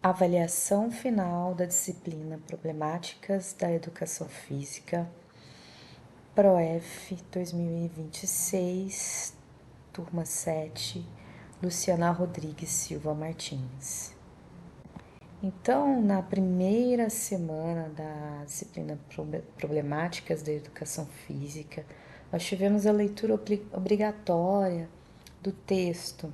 Avaliação final da disciplina Problemáticas da Educação Física, PROEF 2026, turma 7, Luciana Rodrigues Silva Martins. Então, na primeira semana da disciplina Problemáticas da Educação Física, nós tivemos a leitura obrigatória do texto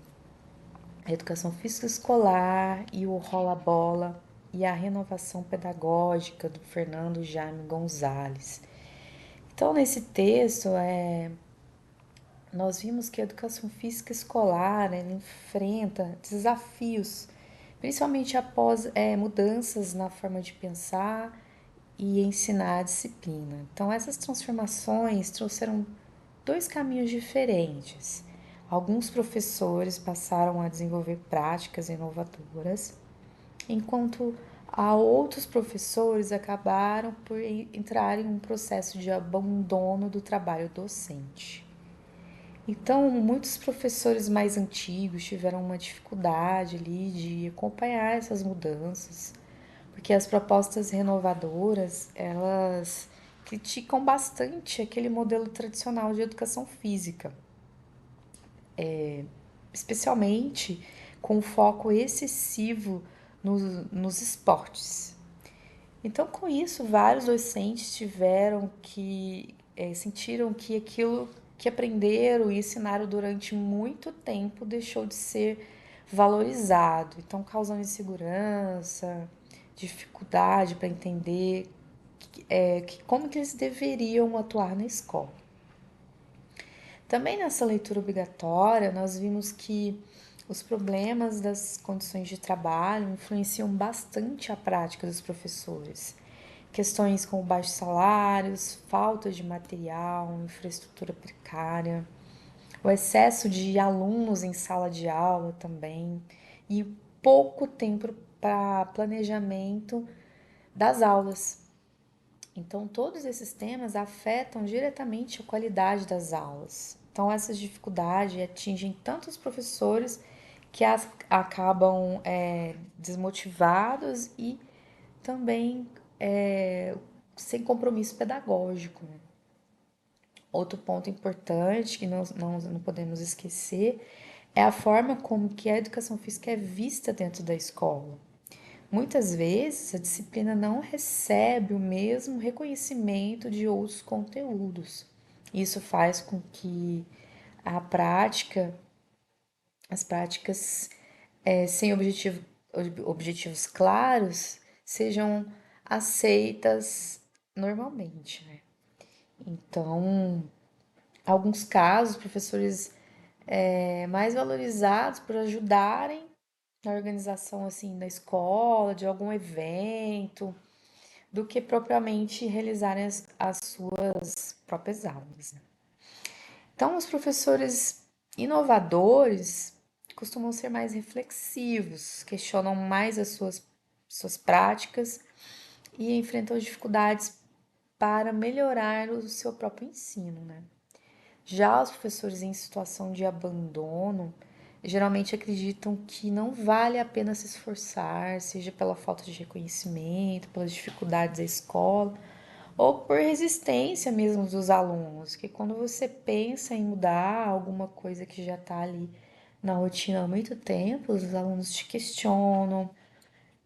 A Educação Física Escolar e o Rola-Bola e a Renovação Pedagógica, do Fernando Jaime Gonzalez. Então, nesse texto, nós vimos que a educação física escolar ela enfrenta desafios, principalmente após mudanças na forma de pensar e ensinar a disciplina. Então, essas transformações trouxeram dois caminhos diferentes. Alguns professores passaram a desenvolver práticas inovadoras, enquanto outros professores acabaram por entrar em um processo de abandono do trabalho docente. Então, muitos professores mais antigos tiveram uma dificuldade ali de acompanhar essas mudanças, porque as propostas renovadoras, elas criticam bastante aquele modelo tradicional de educação física, especialmente com foco excessivo nos esportes. Então, com isso, vários docentes sentiram que aquilo que aprenderam e ensinaram durante muito tempo deixou de ser valorizado, então causando insegurança, dificuldade para entender como que eles deveriam atuar na escola. Também nessa leitura obrigatória, nós vimos que os problemas das condições de trabalho influenciam bastante a prática dos professores. Questões como baixos salários, falta de material, infraestrutura precária, o excesso de alunos em sala de aula também e pouco tempo para planejamento das aulas. Então, todos esses temas afetam diretamente a qualidade das aulas. Então, essas dificuldades atingem tanto os professores que acabam desmotivados e também sem compromisso pedagógico. Né? Outro ponto importante que nós não podemos esquecer é a forma como que a educação física é vista dentro da escola. Muitas vezes a disciplina não recebe o mesmo reconhecimento de outros conteúdos. Isso faz com que as práticas sem objetivos claros sejam aceitas normalmente, né? Então, em alguns casos, professores mais valorizados por ajudarem na organização assim da escola, de algum evento, do que propriamente realizarem as suas próprias aulas. Né? Então, os professores inovadores costumam ser mais reflexivos, questionam mais as suas práticas e enfrentam dificuldades para melhorar o seu próprio ensino. Né? Já os professores em situação de abandono geralmente acreditam que não vale a pena se esforçar, seja pela falta de reconhecimento, pelas dificuldades da escola ou por resistência mesmo dos alunos, que quando você pensa em mudar alguma coisa que já está ali na rotina há muito tempo, os alunos te questionam,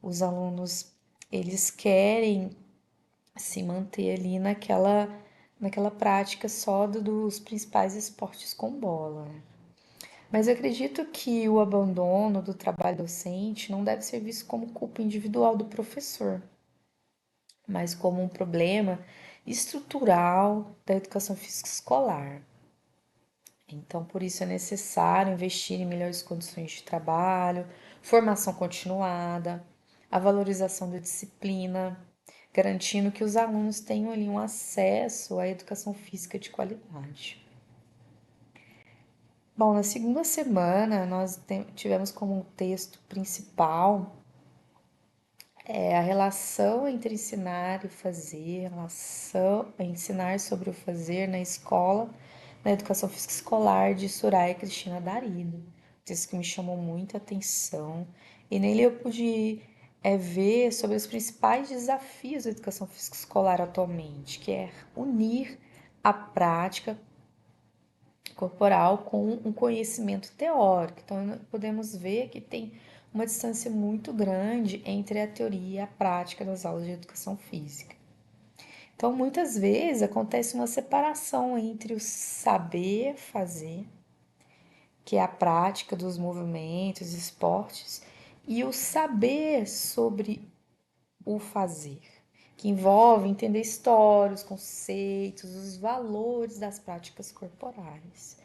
os alunos eles querem se manter ali naquela prática só dos principais esportes com bola. Né? Mas eu acredito que o abandono do trabalho docente não deve ser visto como culpa individual do professor, mas como um problema estrutural da educação física escolar. Então, por isso é necessário investir em melhores condições de trabalho, formação continuada, a valorização da disciplina, garantindo que os alunos tenham ali um acesso à educação física de qualidade. Bom, na segunda semana nós tivemos como texto principal a relação entre ensinar e fazer, ensinar sobre o fazer na escola, na educação física escolar de Soraya Cristina Darido. Texto que me chamou muita atenção e nele eu pude é ver sobre os principais desafios da educação física escolar atualmente, que é unir a prática corporal com um conhecimento teórico. Então, podemos ver que tem uma distância muito grande entre a teoria e a prática das aulas de educação física. Então, muitas vezes acontece uma separação entre o saber fazer, que é a prática dos movimentos, esportes, e o saber sobre o fazer, que envolve entender histórias, conceitos, os valores das práticas corporais.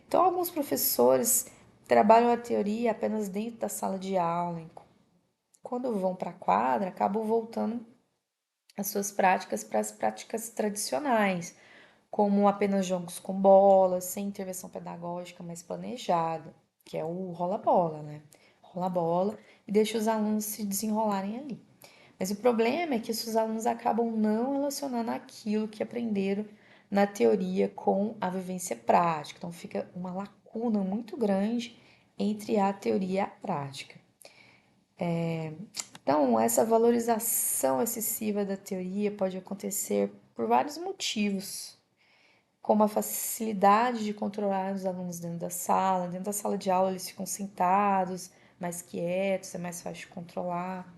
Então, alguns professores trabalham a teoria apenas dentro da sala de aula. Quando vão para a quadra, acabam voltando as suas práticas para as práticas tradicionais, como apenas jogos com bola, sem intervenção pedagógica mais planejada, que é o rola-bola, né? Rola-bola e deixa os alunos se desenrolarem ali. Mas o problema é que esses alunos acabam não relacionando aquilo que aprenderam na teoria com a vivência prática. Então fica uma lacuna muito grande entre a teoria e a prática. Então, essa valorização excessiva da teoria pode acontecer por vários motivos, como a facilidade de controlar os alunos dentro da sala. Dentro da sala de aula, eles ficam sentados, mais quietos, é mais fácil de controlar.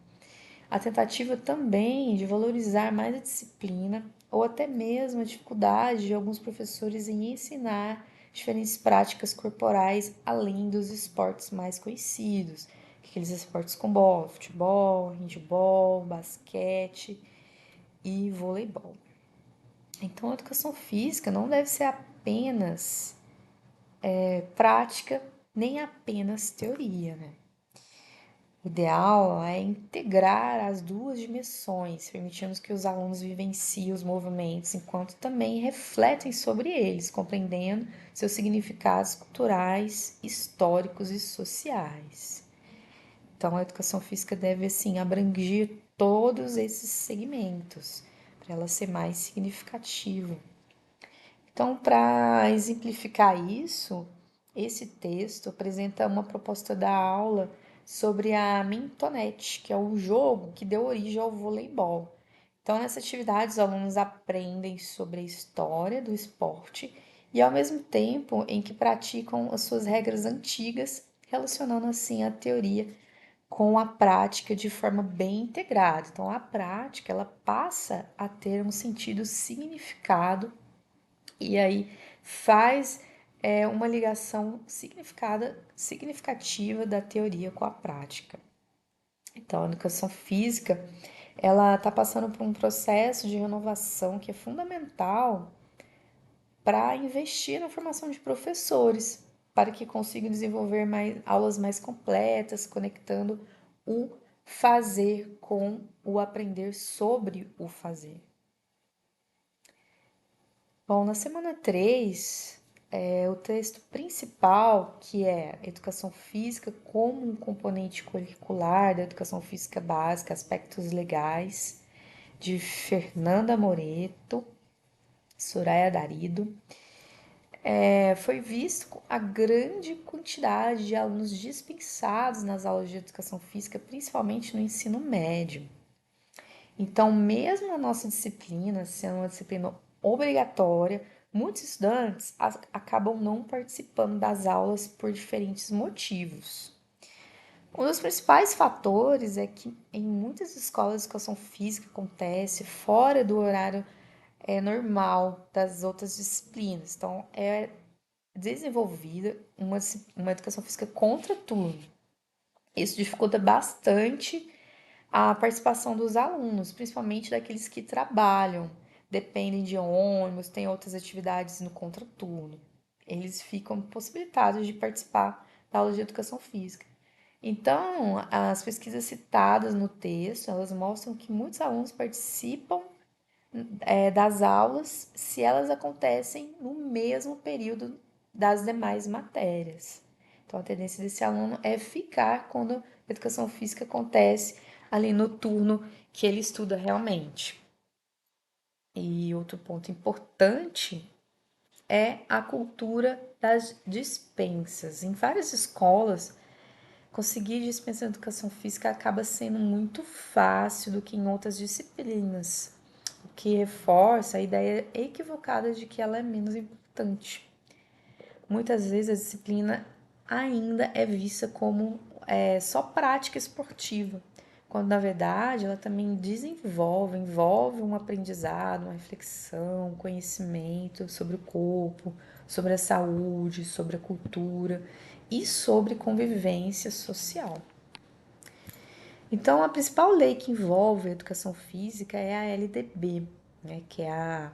A tentativa também de valorizar mais a disciplina ou até mesmo a dificuldade de alguns professores em ensinar diferentes práticas corporais além dos esportes mais conhecidos, aqueles esportes com bola, futebol, handebol, basquete e voleibol. Então, a educação física não deve ser apenas prática, nem apenas teoria, né? O ideal é integrar as duas dimensões, permitindo que os alunos vivenciem os movimentos enquanto também refletem sobre eles, compreendendo seus significados culturais, históricos e sociais. Então, a educação física deve, assim, abranger todos esses segmentos, para ela ser mais significativa. Então, para exemplificar isso, esse texto apresenta uma proposta da aula sobre a mintonete, que é o jogo que deu origem ao voleibol. Então, nessa atividade, os alunos aprendem sobre a história do esporte e, ao mesmo tempo, em que praticam as suas regras antigas, relacionando assim a teoria com a prática de forma bem integrada. Então, a prática ela passa a ter um sentido significado e aí faz uma ligação significativa da teoria com a prática. Então, a educação física, ela está passando por um processo de renovação que é fundamental para investir na formação de professores, para que consigam desenvolver aulas mais completas, conectando o fazer com o aprender sobre o fazer. Bom, na semana 3, o texto principal, que é Educação Física como um componente curricular da Educação Física Básica, Aspectos Legais, de Fernanda Moreto, Soraya Darido, foi visto a grande quantidade de alunos dispensados nas aulas de Educação Física, principalmente no ensino médio. Então, mesmo a nossa disciplina sendo uma disciplina obrigatória, muitos estudantes acabam não participando das aulas por diferentes motivos. Um dos principais fatores é que em muitas escolas de educação física acontece fora do horário normal das outras disciplinas. Então, é desenvolvida uma educação física contra turno. Isso dificulta bastante a participação dos alunos, principalmente daqueles que trabalham, dependem de ônibus, têm outras atividades no contraturno. Eles ficam possibilitados de participar da aula de educação física. Então, as pesquisas citadas no texto, elas mostram que muitos alunos participam das aulas se elas acontecem no mesmo período das demais matérias. Então, a tendência desse aluno é ficar quando a educação física acontece ali no turno que ele estuda realmente. E outro ponto importante é a cultura das dispensas. Em várias escolas, conseguir dispensa em educação física acaba sendo muito fácil do que em outras disciplinas, o que reforça a ideia equivocada de que ela é menos importante. Muitas vezes a disciplina ainda é vista como só prática esportiva, quando na verdade ela também envolve um aprendizado, uma reflexão, um conhecimento sobre o corpo, sobre a saúde, sobre a cultura e sobre convivência social. Então, a principal lei que envolve a educação física é a LDB, né, que é a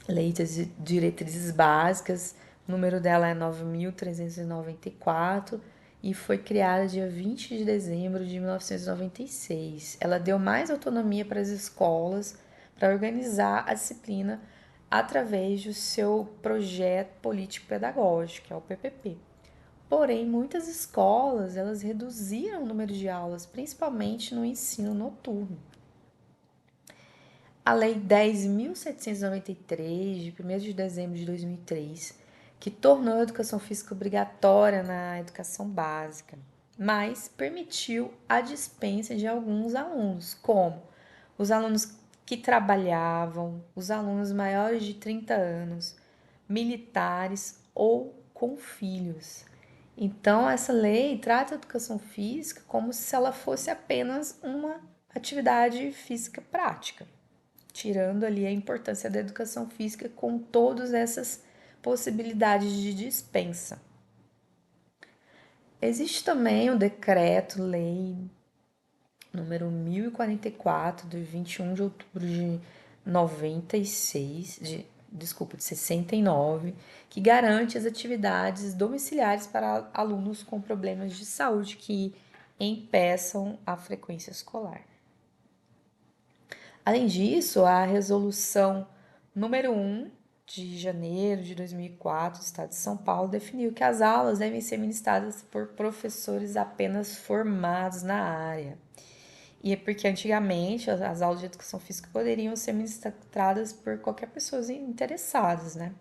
Lei de Diretrizes Básicas, o número dela é 9.394 e foi criada dia 20 de dezembro de 1996. Ela deu mais autonomia para as escolas para organizar a disciplina através do seu projeto político-pedagógico, que é o PPP. Porém, muitas escolas elas reduziram o número de aulas, principalmente no ensino noturno. A Lei 10.793, de 1º de dezembro de 2003, que tornou a educação física obrigatória na educação básica, mas permitiu a dispensa de alguns alunos, como os alunos que trabalhavam, os alunos maiores de 30 anos, militares ou com filhos. Então, essa lei trata a educação física como se ela fosse apenas uma atividade física prática, tirando ali a importância da educação física com todas essas possibilidades de dispensa. Existe também o decreto-lei número 1044, de 21 de outubro de 96, de 69, que garante as atividades domiciliares para alunos com problemas de saúde que impeçam a frequência escolar. Além disso, a resolução número 1 de janeiro de 2004 do Estado de São Paulo definiu que as aulas devem ser ministradas por professores apenas formados na área. E é porque antigamente as aulas de educação física poderiam ser ministradas por qualquer pessoa interessada, né?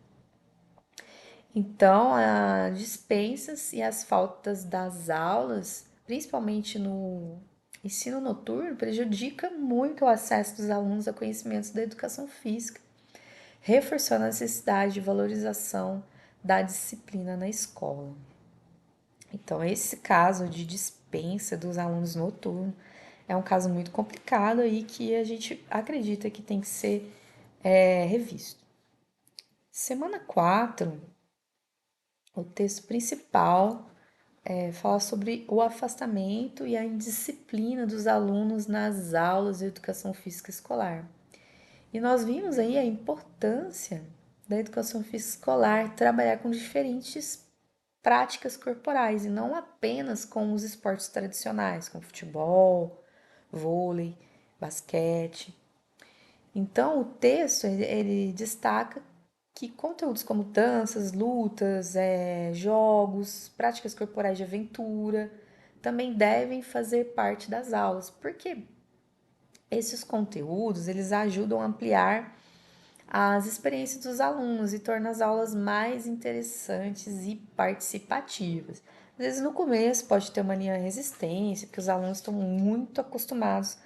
Então, as dispensas e as faltas das aulas, principalmente no ensino noturno, prejudica muito o acesso dos alunos a conhecimentos da educação física, reforçando a necessidade de valorização da disciplina na escola. Então, esse caso de dispensa dos alunos noturnos é um caso muito complicado aí que a gente acredita que tem que ser revisto. Semana 4, o texto principal fala sobre o afastamento e a indisciplina dos alunos nas aulas de educação física escolar. E nós vimos aí a importância da educação física escolar trabalhar com diferentes práticas corporais e não apenas com os esportes tradicionais, como futebol, vôlei, basquete. Então, o texto ele destaca que conteúdos como danças, lutas, jogos, práticas corporais de aventura também devem fazer parte das aulas, porque esses conteúdos eles ajudam a ampliar as experiências dos alunos e tornam as aulas mais interessantes e participativas. Às vezes no começo pode ter uma linha de resistência, porque os alunos estão muito acostumados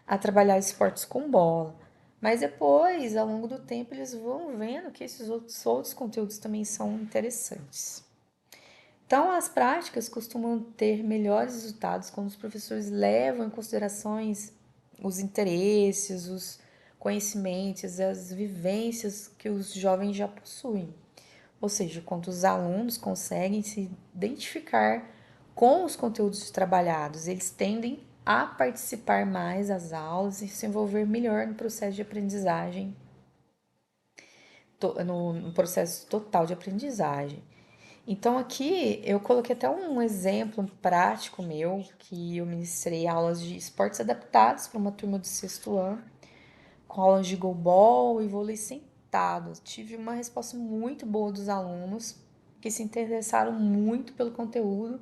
a trabalhar esportes com bola. Mas depois, ao longo do tempo, eles vão vendo que esses outros conteúdos também são interessantes. Então, as práticas costumam ter melhores resultados quando os professores levam em considerações os interesses, os conhecimentos, as vivências que os jovens já possuem. Ou seja, quando os alunos conseguem se identificar com os conteúdos trabalhados, eles tendem a participar mais das aulas e se envolver melhor no processo de aprendizagem, no processo total de aprendizagem. Então aqui eu coloquei até um exemplo prático meu, que eu ministrei aulas de esportes adaptados para uma turma do 6º ano, com aulas de goalball e vôlei sentado. Tive uma resposta muito boa dos alunos, que se interessaram muito pelo conteúdo.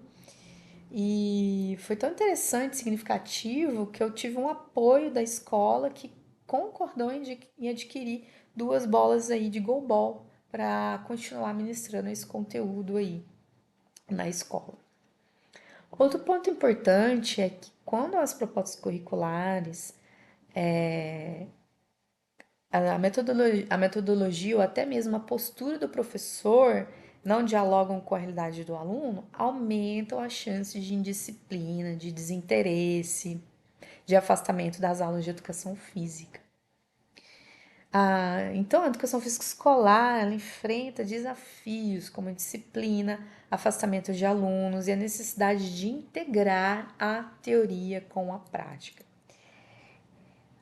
E foi tão interessante e significativo que eu tive um apoio da escola que concordou em adquirir 2 bolas aí de goalball para continuar ministrando esse conteúdo aí na escola. Outro ponto importante é que quando as propostas curriculares, a metodologia ou até mesmo a postura do professor não dialogam com a realidade do aluno, aumentam as chances de indisciplina, de desinteresse, de afastamento das aulas de educação física. Então, a educação física escolar, ela enfrenta desafios como a disciplina, afastamento de alunos e a necessidade de integrar a teoria com a prática.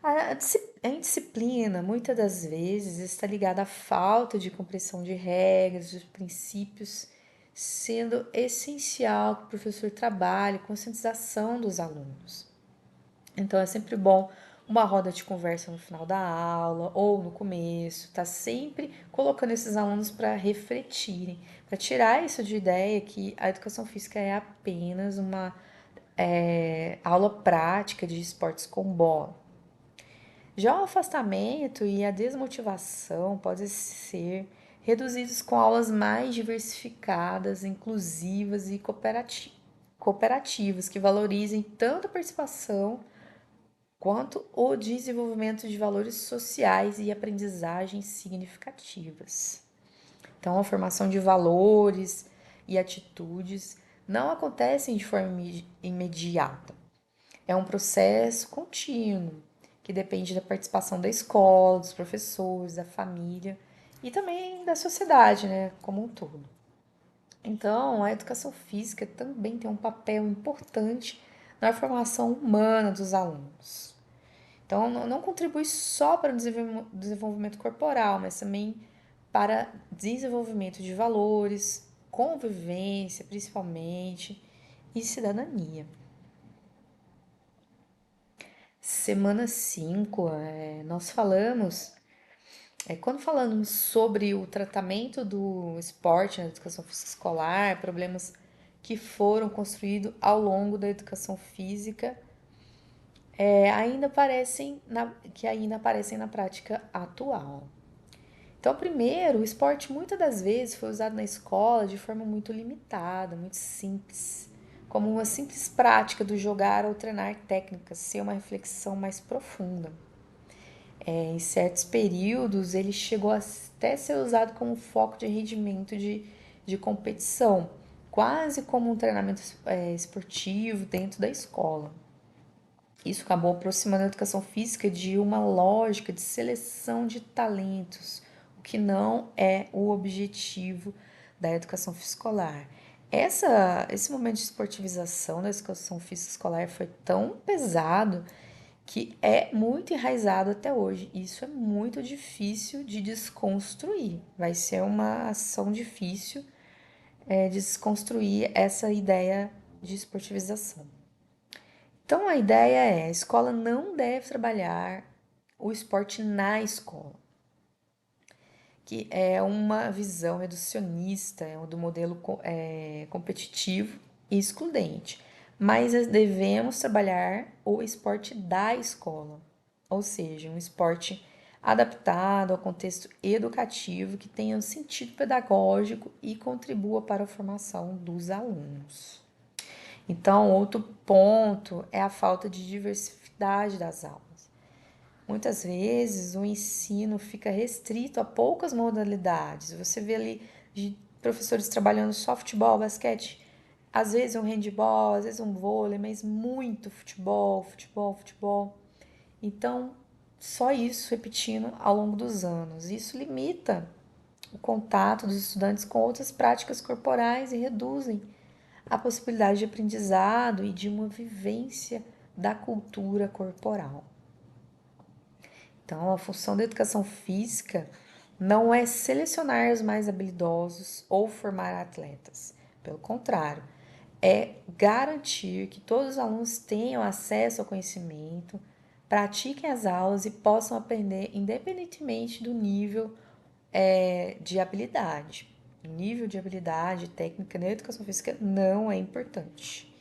A indisciplina, muitas das vezes, está ligada à falta de compreensão de regras, de princípios, sendo essencial que o professor trabalhe com a conscientização dos alunos. Então é sempre bom uma roda de conversa no final da aula ou no começo, tá sempre colocando esses alunos para refletirem, para tirar isso de ideia que a educação física é apenas uma aula prática de esportes com bola. Já o afastamento e a desmotivação podem ser reduzidos com aulas mais diversificadas, inclusivas e cooperativas, que valorizem tanto a participação quanto o desenvolvimento de valores sociais e aprendizagens significativas. Então, a formação de valores e atitudes não acontecem de forma imediata. É um processo contínuo que depende da participação da escola, dos professores, da família e também da sociedade, né, como um todo. Então, a educação física também tem um papel importante na formação humana dos alunos. Então, não contribui só para o desenvolvimento corporal, mas também para desenvolvimento de valores, convivência, principalmente, e cidadania. Semana 5, nós falamos, quando falamos sobre o tratamento do esporte na educação física escolar, problemas que foram construídos ao longo da educação física, que ainda aparecem na prática atual. Então, primeiro, o esporte muitas das vezes foi usado na escola de forma muito limitada, muito simples, como uma simples prática do jogar ou treinar técnicas, sem uma reflexão mais profunda. Em certos períodos, ele chegou até ser usado como foco de rendimento de competição, quase como um treinamento esportivo dentro da escola. Isso acabou aproximando a educação física de uma lógica de seleção de talentos, o que não é o objetivo da educação física escolar. Esse momento de esportivização da educação física escolar foi tão pesado que é muito enraizado até hoje. Isso é muito difícil de desconstruir. Vai ser uma ação difícil de desconstruir essa ideia de esportivização. Então a ideia é: a escola não deve trabalhar o esporte na escola, que é uma visão reducionista do modelo competitivo e excludente. Mas devemos trabalhar o esporte da escola, ou seja, um esporte adaptado ao contexto educativo que tenha um sentido pedagógico e contribua para a formação dos alunos. Então, outro ponto é a falta de diversidade das aulas. Muitas vezes o ensino fica restrito a poucas modalidades. Você vê ali de professores trabalhando só futebol, basquete, às vezes um handball, às vezes um vôlei, mas muito futebol, futebol, futebol. Então, só isso repetindo ao longo dos anos. Isso limita o contato dos estudantes com outras práticas corporais e reduzem a possibilidade de aprendizado e de uma vivência da cultura corporal. Então, a função da educação física não é selecionar os mais habilidosos ou formar atletas. Pelo contrário, é garantir que todos os alunos tenham acesso ao conhecimento, pratiquem as aulas e possam aprender independentemente do nível de habilidade. O nível de habilidade técnica na educação física não é importante.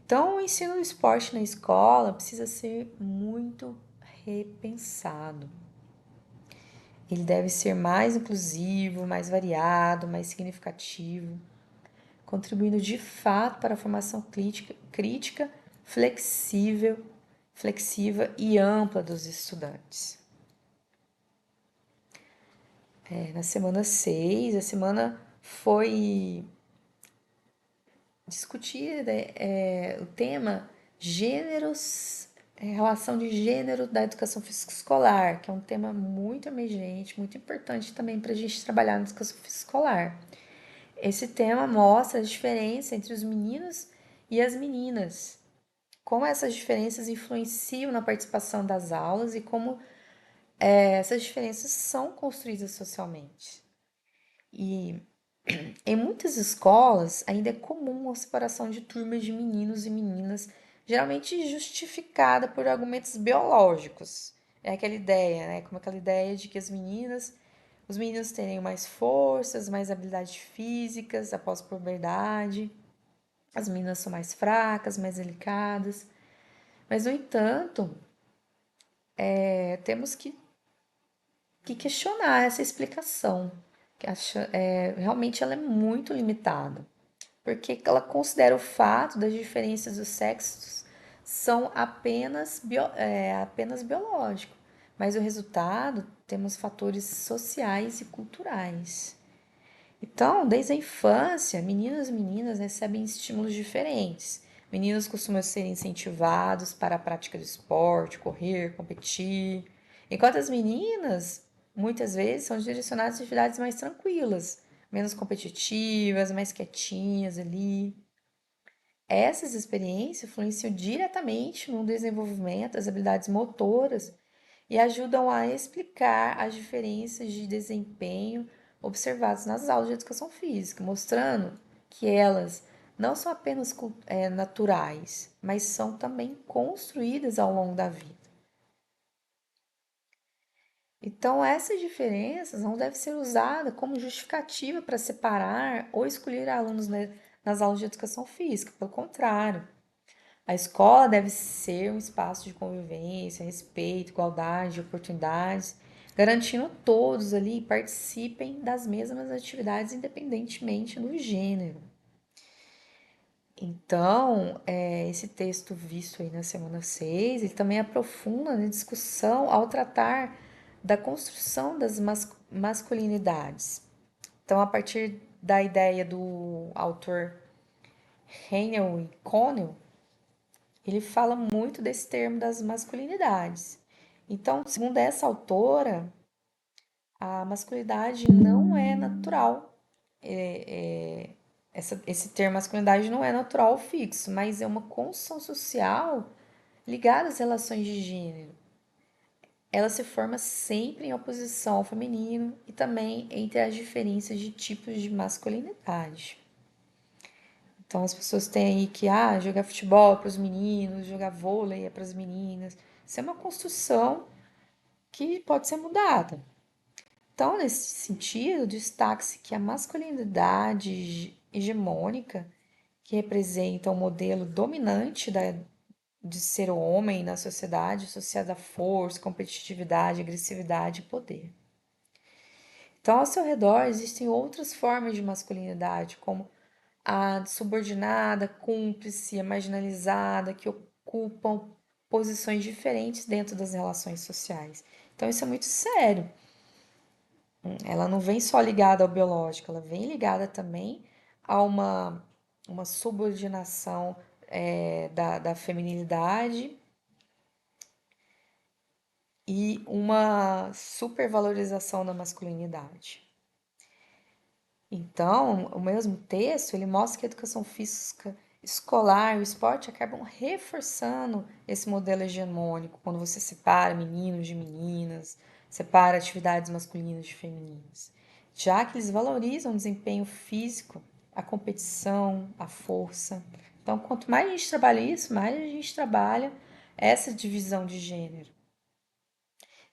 Então, o ensino do esporte na escola precisa ser muito repensado. Ele deve ser mais inclusivo, mais variado, mais significativo, contribuindo de fato para a formação crítica, flexiva e ampla dos estudantes. Na semana 6, a semana foi discutida o tema gêneros, relação de gênero da educação física escolar, que é um tema muito emergente, muito importante também para a gente trabalhar na educação física escolar. Esse tema mostra a diferença entre os meninos e as meninas, como essas diferenças influenciam na participação das aulas e como essas diferenças são construídas socialmente. E em muitas escolas ainda é comum a separação de turmas de meninos e meninas, geralmente justificada por argumentos biológicos. É aquela ideia, né? Como aquela ideia de que os meninos terem mais forças, mais habilidades físicas após a puberdade, as meninas são mais fracas, mais delicadas. Mas, no entanto, temos que questionar essa explicação, que realmente ela é muito limitada, porque ela considera o fato das diferenças dos sexos são apenas biológico, mas o resultado temos fatores sociais e culturais. Então, desde a infância, meninos e meninas recebem estímulos diferentes. Meninos costumam ser incentivados para a prática de esporte, correr, competir, enquanto as meninas, muitas vezes, são direcionadas a atividades mais tranquilas, menos competitivas, mais quietinhas ali. Essas experiências influenciam diretamente no desenvolvimento das habilidades motoras e ajudam a explicar as diferenças de desempenho observadas nas aulas de educação física, mostrando que elas não são apenas naturais, mas são também construídas ao longo da vida. Então, essas diferenças não devem ser usadas como justificativa para separar ou excluir alunos, né, nas aulas de educação física. Pelo contrário, a escola deve ser um espaço de convivência, respeito, igualdade, oportunidades, garantindo todos ali participem das mesmas atividades independentemente do gênero. Então, esse texto visto aí na semana 6, ele também aprofunda na discussão ao tratar da construção das masculinidades. Então, a partir da ideia do autor Heinel e Connell, ele fala muito desse termo das masculinidades. Então, segundo essa autora, a masculinidade não é natural. Esse termo masculinidade não é natural ou fixo, mas é uma construção social ligada às relações de gênero. Ela se forma sempre em oposição ao feminino e também entre as diferenças de tipos de masculinidade. Então as pessoas têm aí que jogar futebol é para os meninos, jogar vôlei é para as meninas. Isso é uma construção que pode ser mudada. Então, nesse sentido, destaca-se que a masculinidade hegemônica, que representa o modelo dominante de ser o homem na sociedade, associada à força, competitividade, agressividade e poder. Então, ao seu redor existem outras formas de masculinidade, como a subordinada, cúmplice, a marginalizada, que ocupam posições diferentes dentro das relações sociais. Então, isso é muito sério. Ela não vem só ligada ao biológico, ela vem ligada também a uma subordinação da feminilidade e uma supervalorização da masculinidade. Então, o mesmo texto, ele mostra que a educação física escolar e o esporte acabam reforçando esse modelo hegemônico, quando você separa meninos de meninas, separa atividades masculinas de femininas, já que eles valorizam o desempenho físico, a competição, a força. Então, quanto mais a gente trabalha isso, mais a gente trabalha essa divisão de gênero.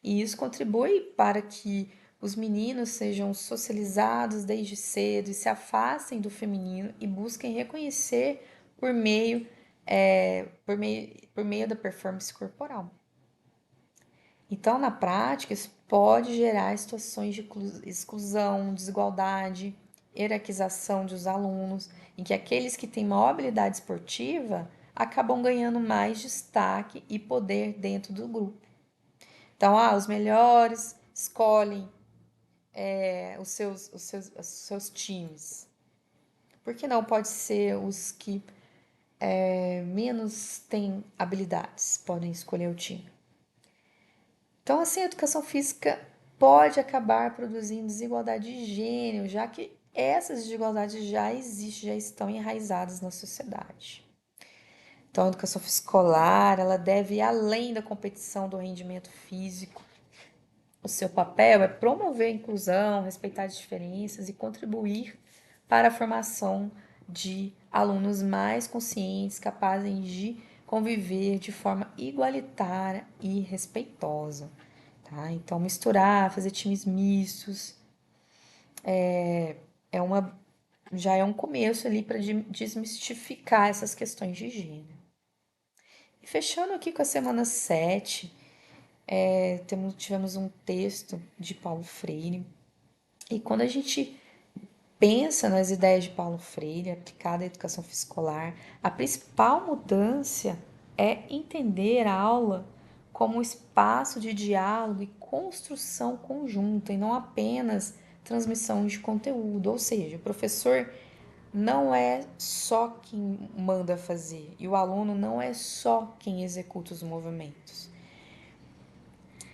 E isso contribui para que os meninos sejam socializados desde cedo e se afastem do feminino e busquem reconhecer por meio, por meio da performance corporal. Então, na prática, isso pode gerar situações de exclusão, desigualdade, hierarquização dos alunos em que aqueles que têm maior habilidade esportiva acabam ganhando mais destaque e poder dentro do grupo. Então, os melhores escolhem os seus times. Por que não pode ser os que menos têm habilidades podem escolher o time? Então, assim, a educação física pode acabar produzindo desigualdade de gênero, já que essas desigualdades já existem, já estão enraizadas na sociedade. Então, a educação escolar, ela deve ir além da competição do rendimento físico. O seu papel é promover a inclusão, respeitar as diferenças e contribuir para a formação de alunos mais conscientes, capazes de conviver de forma igualitária e respeitosa. Tá? Então, misturar, fazer times mistos, é uma, já é um começo ali para desmistificar essas questões de gênero. E fechando aqui com a semana 7, tivemos um texto de Paulo Freire. E quando a gente pensa nas ideias de Paulo Freire aplicada à educação escolar, a principal mudança é entender a aula como um espaço de diálogo e construção conjunta e não apenas transmissão de conteúdo. Ou seja, o professor não é só quem manda fazer e o aluno não é só quem executa os movimentos.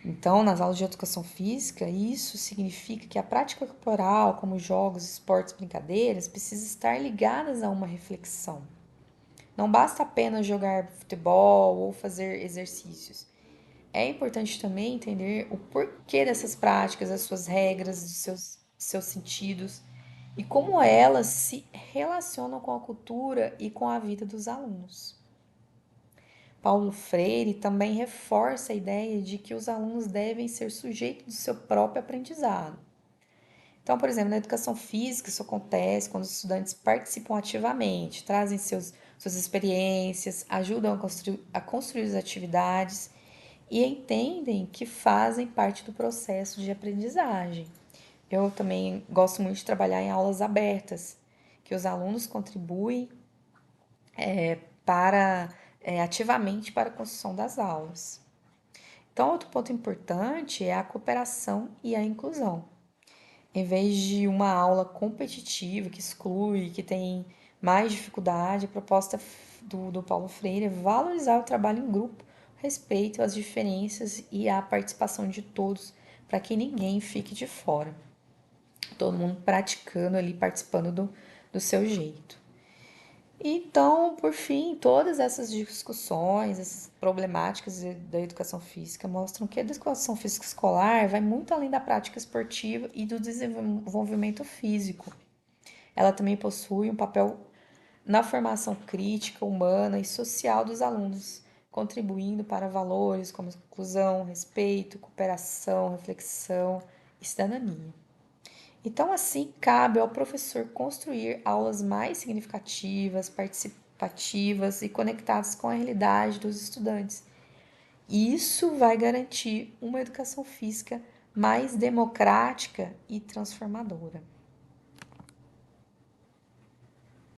Então, nas aulas de educação física, isso significa que a prática corporal, como jogos, esportes, brincadeiras, precisa estar ligadas a uma reflexão. Não basta apenas jogar futebol ou fazer exercícios. É importante também entender o porquê dessas práticas, as suas regras, os seus sentidos e como elas se relacionam com a cultura e com a vida dos alunos. Paulo Freire também reforça a ideia de que os alunos devem ser sujeitos do seu próprio aprendizado. Então, por exemplo, na educação física, isso acontece quando os estudantes participam ativamente, trazem suas experiências, ajudam a construir as atividades e entendem que fazem parte do processo de aprendizagem. Eu também gosto muito de trabalhar em aulas abertas, que os alunos contribuem para ativamente para a construção das aulas. Então, outro ponto importante é a cooperação e a inclusão. Em vez de uma aula competitiva que exclui, que tem mais dificuldade, a proposta do Paulo Freire é valorizar o trabalho em grupo, respeito às diferenças e a participação de todos, para que ninguém fique de fora. Todo mundo praticando ali, participando do seu jeito. Então, por fim, todas essas discussões, essas problemáticas da educação física mostram que a educação física escolar vai muito além da prática esportiva e do desenvolvimento físico. Ela também possui um papel na formação crítica, humana e social dos alunos, contribuindo para valores como inclusão, respeito, cooperação, reflexão e cidadania. Então, assim, cabe ao professor construir aulas mais significativas, participativas e conectadas com a realidade dos estudantes. E isso vai garantir uma educação física mais democrática e transformadora.